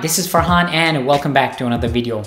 this is Farhan and welcome back to another video.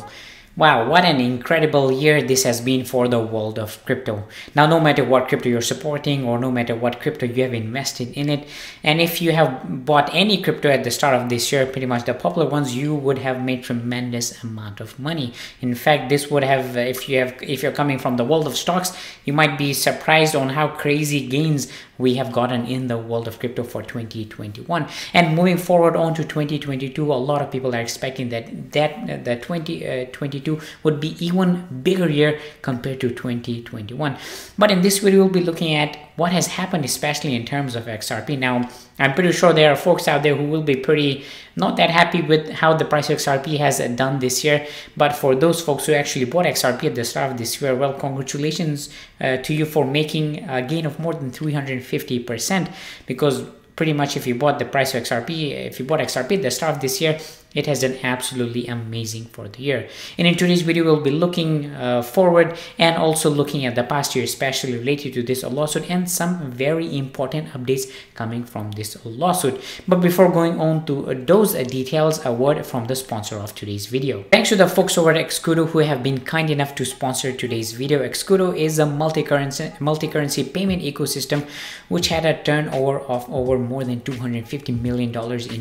Wow, what an incredible year this has been for the world of crypto. Now, no matter what crypto you're supporting or no matter what crypto you have invested in it, and if you have bought any crypto at the start of this year, pretty much the popular ones, you would have made tremendous amount of money. In fact, this would have, if you're coming from the world of stocks, you might be surprised on how crazy gains we have gotten in the world of crypto for 2021. And moving forward on to 2022, a lot of people are expecting that 2022 would be even bigger year compared to 2021. But in this video, we'll be looking at what has happened, especially in terms of XRP. Now, I'm pretty sure there are folks out there who will be not that happy with how the price of XRP has done this year. But for those folks who actually bought XRP at the start of this year, well, congratulations to you for making a gain of more than 350%, because pretty much if you bought XRP at the start of this year, it has done absolutely amazing for the year. And in today's video, we'll be looking forward and also looking at the past year, especially related to this lawsuit and some very important updates coming from this lawsuit. But before going on to those details, a word from the sponsor of today's video. Thanks to the folks over at Excudo who have been kind enough to sponsor today's video. Excudo is a multi-currency payment ecosystem which had a turnover of over more than $250 million in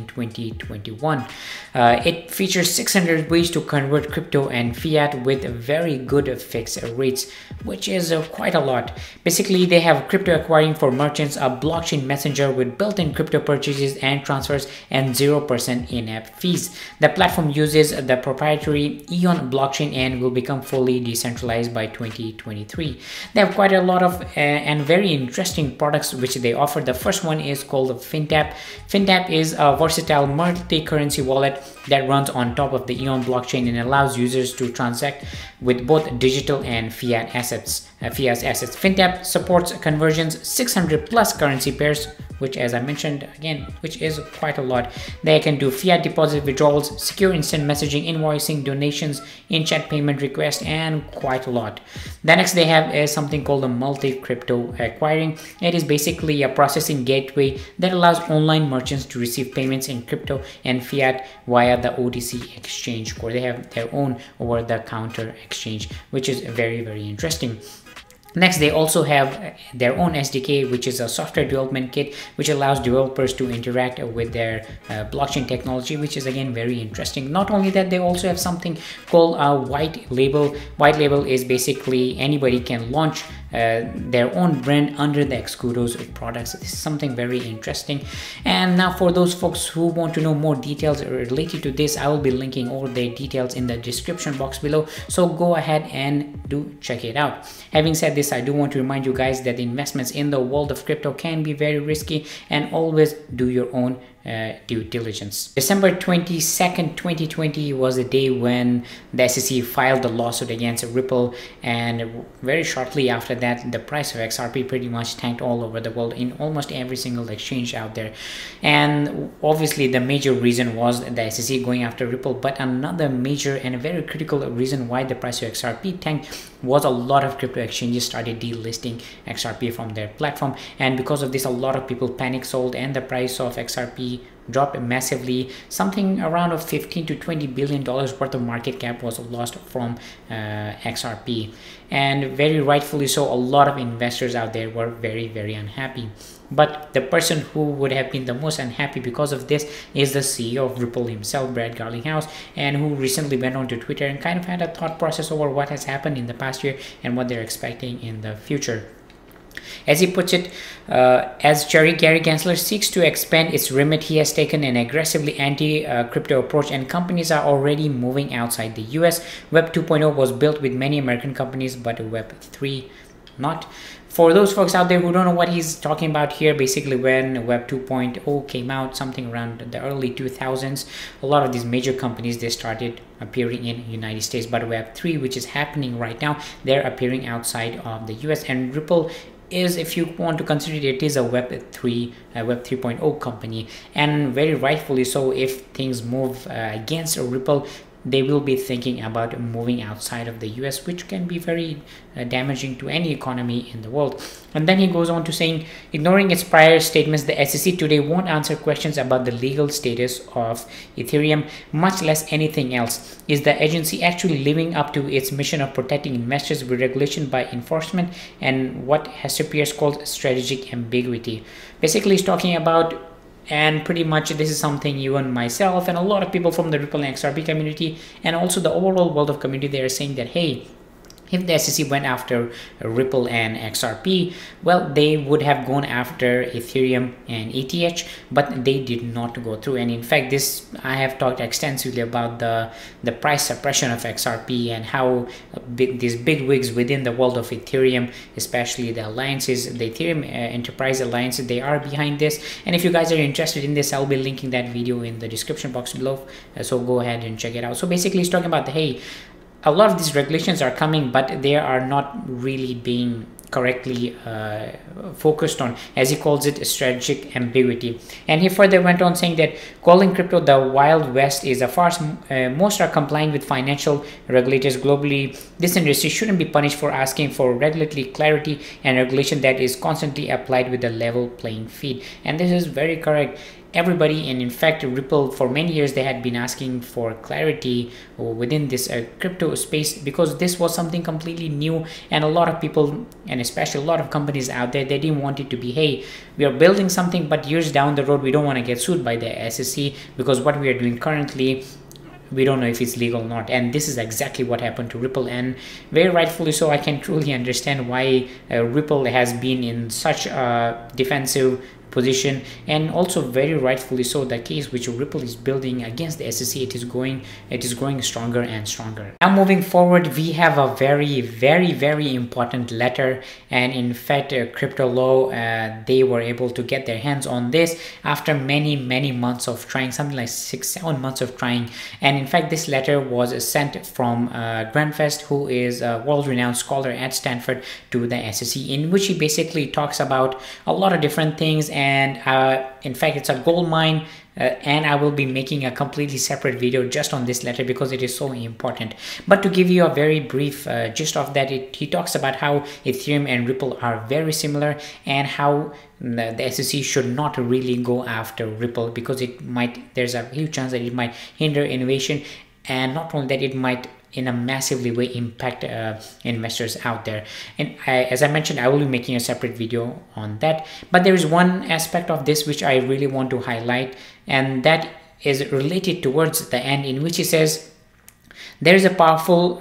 2021. It features 600 ways to convert crypto and fiat with very good fixed rates, which is quite a lot. Basically, they have crypto acquiring for merchants, a blockchain messenger with built-in crypto purchases and transfers, and 0% in-app fees. The platform uses the proprietary EON blockchain and will become fully decentralized by 2023. They have quite a lot of and very interesting products which they offer. The first one is called FinTap. FinTap is a versatile multi-currency wallet that runs on top of the EON blockchain and allows users to transact with both digital and fiat assets. FinTap supports conversions 600 plus currency pairs, which, as I mentioned again, which is quite a lot. They can do fiat deposit withdrawals, secure instant messaging, invoicing, donations, in-chat payment requests, and quite a lot. The next they have is something called a multi-crypto acquiring. It is basically a processing gateway that allows online merchants to receive payments in crypto and fiat via the OTC exchange core. They have their own over-the-counter exchange, which is very, very interesting. Next, they also have their own SDK, which is a software development kit, which allows developers to interact with their blockchain technology, which is again very interesting. Not only that, they also have something called a white label. White label is basically anybody can launch their own brand under the Excudo's products. This is something very interesting. And now for those folks who want to know more details related to this, I will be linking all the details in the description box below, so go ahead and do check it out. Having said this, I do want to remind you guys that investments in the world of crypto can be very risky, and always do your own due diligence. December 22nd, 2020 was the day when the SEC filed the lawsuit against Ripple, and very shortly after that, the price of XRP pretty much tanked all over the world in almost every single exchange out there. And obviously the major reason was the SEC going after Ripple, but another major and a very critical reason why the price of XRP tanked was a lot of crypto exchanges started delisting XRP from their platform, and because of this, a lot of people panic sold and the price of XRP dropped massively. Something around of $15 to $20 billion worth of market cap was lost from XRP, and very rightfully so. A lot of investors out there were very, very unhappy. But the person who would have been the most unhappy because of this is the CEO of Ripple himself, Brad Garlinghouse, and who recently went on to Twitter and kind of had a thought process over what has happened in the past year and what they're expecting in the future. As he puts it, as Gary Gensler seeks to expand its remit, he has taken an aggressively anti-crypto approach, and companies are already moving outside the US. Web 2.0 was built with many American companies, but Web 3 not. For those folks out there who don't know what he's talking about here, basically when Web 2.0 came out, something around the early 2000s, a lot of these major companies, they started appearing in United States. But Web 3, which is happening right now, they're appearing outside of the US. And Ripple is, if you want to consider it, is a Web 3.0 company, and very rightfully so. If things move against Ripple, they will be thinking about moving outside of the US, which can be very damaging to any economy in the world. And then he goes on to saying, ignoring its prior statements, the SEC today won't answer questions about the legal status of Ethereum, much less anything else. Is the agency actually living up to its mission of protecting investors with regulation by enforcement, and what Hester Peirce called strategic ambiguity? Basically, he's talking about, and pretty much this is something even myself and a lot of people from the Ripple and XRP community and also the overall world of community, they are saying that, hey, if the SEC went after Ripple and XRP, well, they would have gone after Ethereum and ETH, but they did not go through. And in fact, I have talked extensively about the price suppression of XRP and how these big wigs within the world of Ethereum, especially the alliances, the Ethereum Enterprise Alliance, they are behind this. And if you guys are interested in this, I'll be linking that video in the description box below, so go ahead and check it out. So basically, he's talking about hey, a lot of these regulations are coming, but they are not really being correctly focused on, as he calls it, strategic ambiguity. And he further went on saying that calling crypto the Wild West is a farce. Most are complying with financial regulators globally. This industry shouldn't be punished for asking for regulatory clarity and regulation that is constantly applied with a level playing field. And this is very correct. Everybody, and in fact Ripple, for many years they had been asking for clarity within this crypto space, because this was something completely new, and a lot of people, and especially a lot of companies out there, they didn't want it to be, hey, we are building something, but years down the road we don't want to get sued by the SEC because what we are doing currently, we don't know if it's legal or not. And this is exactly what happened to Ripple, and very rightfully so. I can truly understand why Ripple has been in such a defensive position, and also very rightfully so. The case which Ripple is building against the SEC, it is growing stronger and stronger. Now moving forward, we have a very important letter, and in fact Crypto Law, they were able to get their hands on this after many months of trying, something like 6-7 months of trying. And in fact this letter was sent from Grandfest, who is a world-renowned scholar at Stanford, to the SEC, in which he basically talks about a lot of different things. And in fact it's a gold mine, and I will be making a completely separate video just on this letter because it is so important. But to give you a very brief gist of that, he talks about how Ethereum and Ripple are very similar, and how the SEC should not really go after Ripple because there's a huge chance that it might hinder innovation, and not only that, it might in a massively way impact investors out there. And as I mentioned, I will be making a separate video on that. But there is one aspect of this which I really want to highlight, and that is related towards the end, in which he says, there is a powerful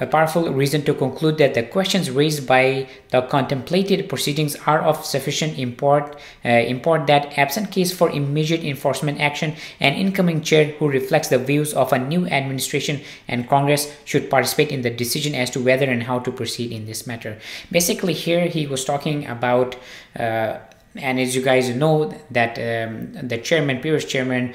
reason to conclude that the questions raised by the contemplated proceedings are of sufficient import that, absent case for immediate enforcement action, an incoming chair who reflects the views of a new administration and Congress should participate in the decision as to whether and how to proceed in this matter. Basically here he was talking about and as you guys know that the previous chairman,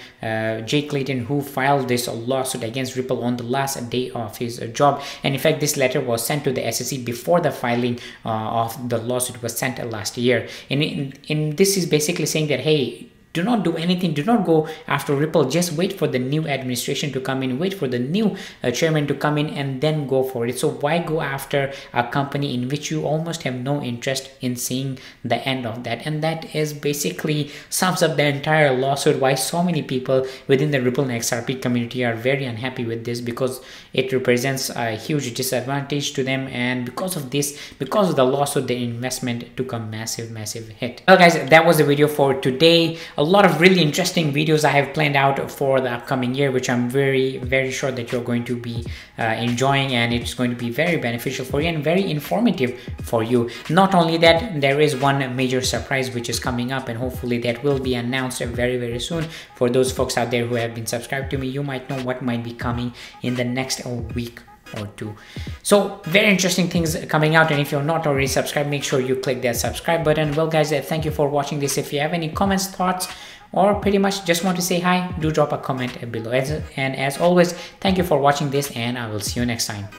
Jay Clayton, who filed this lawsuit against Ripple on the last day of his job. And in fact, this letter was sent to the SEC before the filing of the lawsuit was sent last year. And this is basically saying that, hey, do not do anything, do not go after Ripple, just wait for the new administration to come in, wait for the new chairman to come in, and then go for it. So why go after a company in which you almost have no interest in seeing the end of that? And that is basically sums up the entire lawsuit, why so many people within the Ripple and XRP community are very unhappy with this, because it represents a huge disadvantage to them, and because of this, because of the lawsuit, the investment took a massive hit. Well guys, that was the video for today. A lot of really interesting videos I have planned out for the upcoming year, which I'm very sure that you're going to be enjoying, and it's going to be very beneficial for you and very informative for you. Not only that, there is one major surprise which is coming up, and hopefully that will be announced very soon. For those folks out there who have been subscribed to me, you might know what might be coming in the next week or two. So very interesting things coming out, and if you're not already subscribed, make sure you click that subscribe button. Well guys, thank you for watching this. If you have any comments, thoughts, or pretty much just want to say hi, do drop a comment below. And as always, thank you for watching this, and I will see you next time.